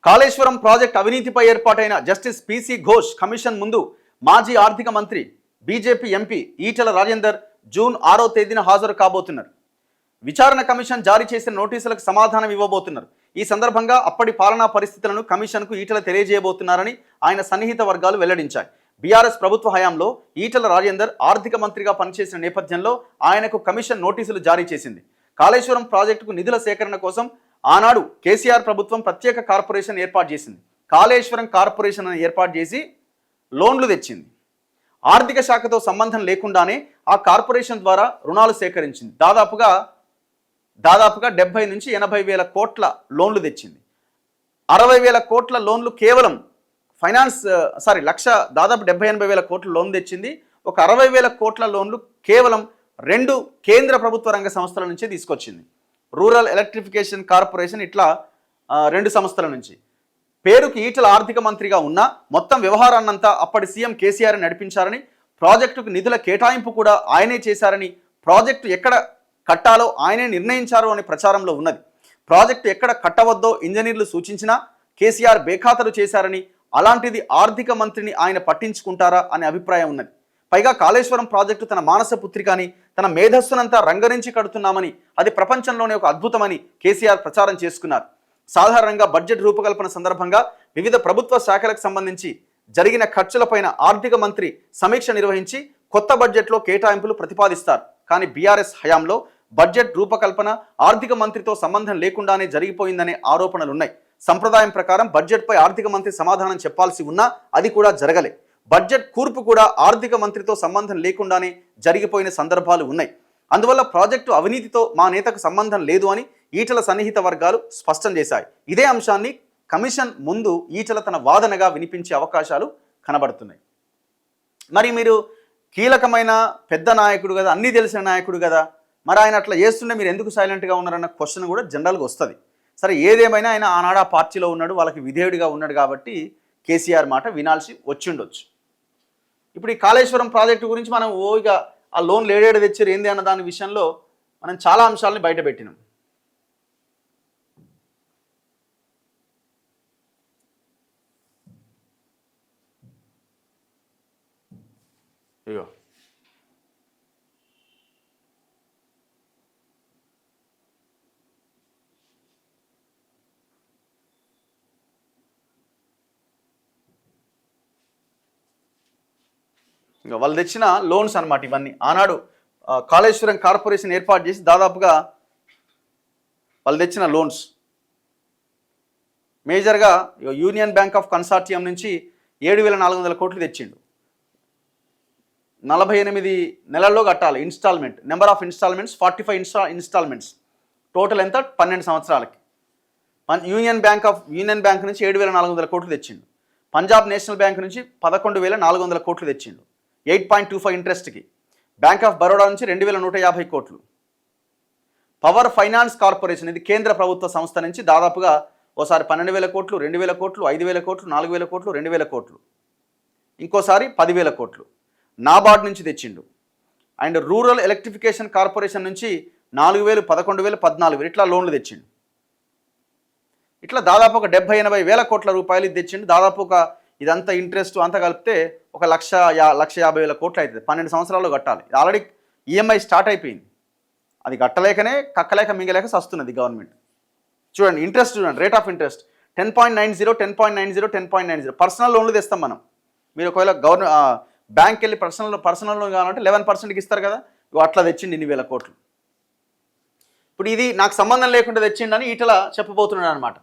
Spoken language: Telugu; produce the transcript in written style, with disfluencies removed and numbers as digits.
కాళేశ్వరం ప్రాజెక్ట్ అవినీతిపై ఏర్పాటైన జస్టిస్ పిసి ఘోష్ కమిషన్ ముందు మాజీ ఆర్థిక మంత్రి BJP MP Etela Rajender June 6వ తేదీన హాజరు కాబోతున్నారు. విచారణ కమిషన్ జారీ చేసిన నోటీసులకు సమాధానం ఇవ్వబోతున్నారు. ఈ సందర్భంగా అప్పటి పాలనా పరిస్థితులను కమిషన్కు ఈటెల తెలియజేయబోతున్నారని ఆయన సన్నిహిత వర్గాలు వెల్లడించాయి. బీఆర్ఎస్ ప్రభుత్వ హయాంలో ఈటెల రాజేందర్ ఆర్థిక మంత్రిగా పనిచేసిన నేపథ్యంలో ఆయనకు కమిషన్ నోటీసులు జారీ చేసింది. కాళేశ్వరం ప్రాజెక్టుకు నిధుల సేకరణ కోసం ఆనాడు కేసీఆర్ ప్రభుత్వం ప్రత్యేక కార్పొరేషన్ ఏర్పాటు చేసింది. కాళేశ్వరం కార్పొరేషన్ అని ఏర్పాటు చేసి లోన్లు తెచ్చింది. ఆర్థిక శాఖతో సంబంధం లేకుండానే ఆ కార్పొరేషన్ ద్వారా రుణాలు సేకరించింది. దాదాపుగా 70 నుంచి 80 వేల కోట్ల లోన్లు తెచ్చింది. 60 వేల కోట్ల లోన్లు కేవలం దాదాపు 70-80 వేల కోట్ల లోన్ తెచ్చింది. ఒక 60 వేల కోట్ల లోన్లు కేవలం 2 కేంద్ర ప్రభుత్వ రంగ సంస్థల నుంచే తీసుకొచ్చింది. రూరల్ ఎలక్ట్రిఫికేషన్ కార్పొరేషన్, ఇట్లా 2 సంస్థల నుంచి. పేరుకి ఈటెల ఆర్థిక మంత్రిగా ఉన్న మొత్తం వ్యవహారాన్నంతా అప్పటి సీఎం కేసీఆర్ నడిపించారని, ప్రాజెక్టుకు నిధుల కేటాయింపు కూడా ఆయనే చేశారని, ప్రాజెక్టు ఎక్కడ కట్టాలో ఆయనే నిర్ణయించారు అని ప్రచారంలో ఉన్నది. ప్రాజెక్టు ఎక్కడ కట్టవద్దో ఇంజనీర్లు సూచించినా కేసీఆర్ బేఖాతరు చేశారని, అలాంటిది ఆర్థిక మంత్రిని ఆయన పట్టించుకుంటారా అనే అభిప్రాయం ఉన్నది. పైగా కాళేశ్వరం ప్రాజెక్టు తన మానస పుత్రికని, తన మేధస్సునంతా రంగరించి కడుతున్నామని, అది ప్రపంచంలోనే ఒక అద్భుతమని కేసీఆర్ ప్రచారం చేసుకున్నారు. సాధారణంగా బడ్జెట్ రూపకల్పన సందర్భంగా వివిధ ప్రభుత్వ శాఖలకు సంబంధించి జరిగిన ఖర్చులపైన ఆర్థిక మంత్రి సమీక్ష నిర్వహించి కొత్త బడ్జెట్లో కేటాయింపులు ప్రతిపాదిస్తారు. కానీ బీఆర్ఎస్ హయాంలో బడ్జెట్ రూపకల్పన ఆర్థిక మంత్రితో సంబంధం లేకుండానే జరిగిపోయిందనే ఆరోపణలున్నాయి. సంప్రదాయం ప్రకారం బడ్జెట్పై ఆర్థిక మంత్రి సమాధానం చెప్పాల్సి ఉన్నా అది కూడా జరగలే. బడ్జెట్ కూర్పు కూడా ఆర్థిక మంత్రితో సంబంధం లేకుండానే జరిగిపోయిన సందర్భాలు ఉన్నాయి. అందువల్ల ప్రాజెక్టు అవినీతితో మా నేతకు సంబంధం లేదు అని ఈటెల సన్నిహిత వర్గాలు స్పష్టం చేశాయి. ఇదే అంశాన్ని కమిషన్ ముందు ఈటెల తన వాదనగా వినిపించే అవకాశాలు కనబడుతున్నాయి. మరి మీరు కీలకమైన పెద్ద నాయకుడు కదా, అన్నీ తెలిసిన నాయకుడు కదా, మరి ఆయన అట్లా చేస్తుంటే మీరు ఎందుకు సైలెంట్గా ఉన్నారన్న క్వశ్చన్ కూడా జనరల్గా వస్తుంది. సరే, ఏదేమైనా ఆయన ఆనాడు ఆ పార్టీలో ఉన్నాడు, వాళ్ళకి విధేయుడిగా ఉన్నాడు కాబట్టి కేసీఆర్ మాట వినాల్సి వచ్చిండొచ్చు. ఇప్పుడు ఈ కాళేశ్వరం ప్రాజెక్టు గురించి మనం ఇక ఆ లోన్లు ఏడేడు తెచ్చారు ఏంది అన్న దాని విషయంలో మనం చాలా అంశాలని బయటపెట్టినాం. ఇగో వాళ్ళు తెచ్చిన లోన్స్ అన్నమాట ఇవన్నీ. ఆనాడు కాళేశ్వరం కార్పొరేషన్ ఏర్పాటు చేసి దాదాపుగా వాళ్ళు తెచ్చిన లోన్స్ మేజర్గా యూనియన్ బ్యాంక్ ఆఫ్ కన్సార్టియం నుంచి 7,400 కోట్లు తెచ్చిండు. 48 నెలల్లో కట్టాలి installment. Number of installments 45 installments. Total ఎంత? 12 సంవత్సరాలకి. యూనియన్ బ్యాంక్ నుంచి 7,400 కోట్లు తెచ్చిండు. పంజాబ్ నేషనల్ బ్యాంక్ నుంచి 11,400 కోట్లు తెచ్చిండు 8.25 ఇంట్రెస్ట్కి. బ్యాంక్ ఆఫ్ బరోడా నుంచి 2,150 కోట్లు. పవర్ ఫైనాన్స్ కార్పొరేషన్, ఇది కేంద్ర ప్రభుత్వ సంస్థ నుంచి దాదాపుగా ఓసారి 12,000 కోట్లు, 2,000 కోట్లు, 5,000 కోట్లు, 4,000 కోట్లు, 2,000 కోట్లు, ఇంకోసారి 10,000 కోట్లు నాబార్డ్ నుంచి తెచ్చిండు. అండ్ రూరల్ ఎలక్ట్రిఫికేషన్ కార్పొరేషన్ నుంచి 4,000, 11,000, 14,000 ఇట్లా లోన్లు తెచ్చిండు. ఇట్లా దాదాపు ఒక 70-80 వేల కోట్ల రూపాయలు ఇది తెచ్చిండు. దాదాపు ఒక ఇదంతా ఇంట్రెస్ట్ అంతా కలిపితే ఒక 1,50,000 కోట్లు అవుతుంది. 12 సంవత్సరాల్లో కట్టాలి. ఆల్రెడీ ఈఎంఐ స్టార్ట్ అయిపోయింది. అది కట్టలేకనే కక్కలేక మింగలేక సస్తున్నది గవర్నమెంట్. చూడండి ఇంట్రెస్ట్, చూడండి రేట్ ఆఫ్ ఇంట్రెస్ట్ 10.90, 10.90, 10.90. పర్సనల్ లోన్లు తెస్తాం మనం. మీరు ఒకవేళ బ్యాంక్కి వెళ్ళి పర్సనల్ లోన్ కావాలంటే 11%కి ఇస్తారు కదా, అట్లా తెచ్చిండి 2,000 కోట్లు. ఇప్పుడు ఇది నాకు సంబంధం లేకుండా తెచ్చిండని ఈటెల చెప్పబోతున్నాడు అనమాట.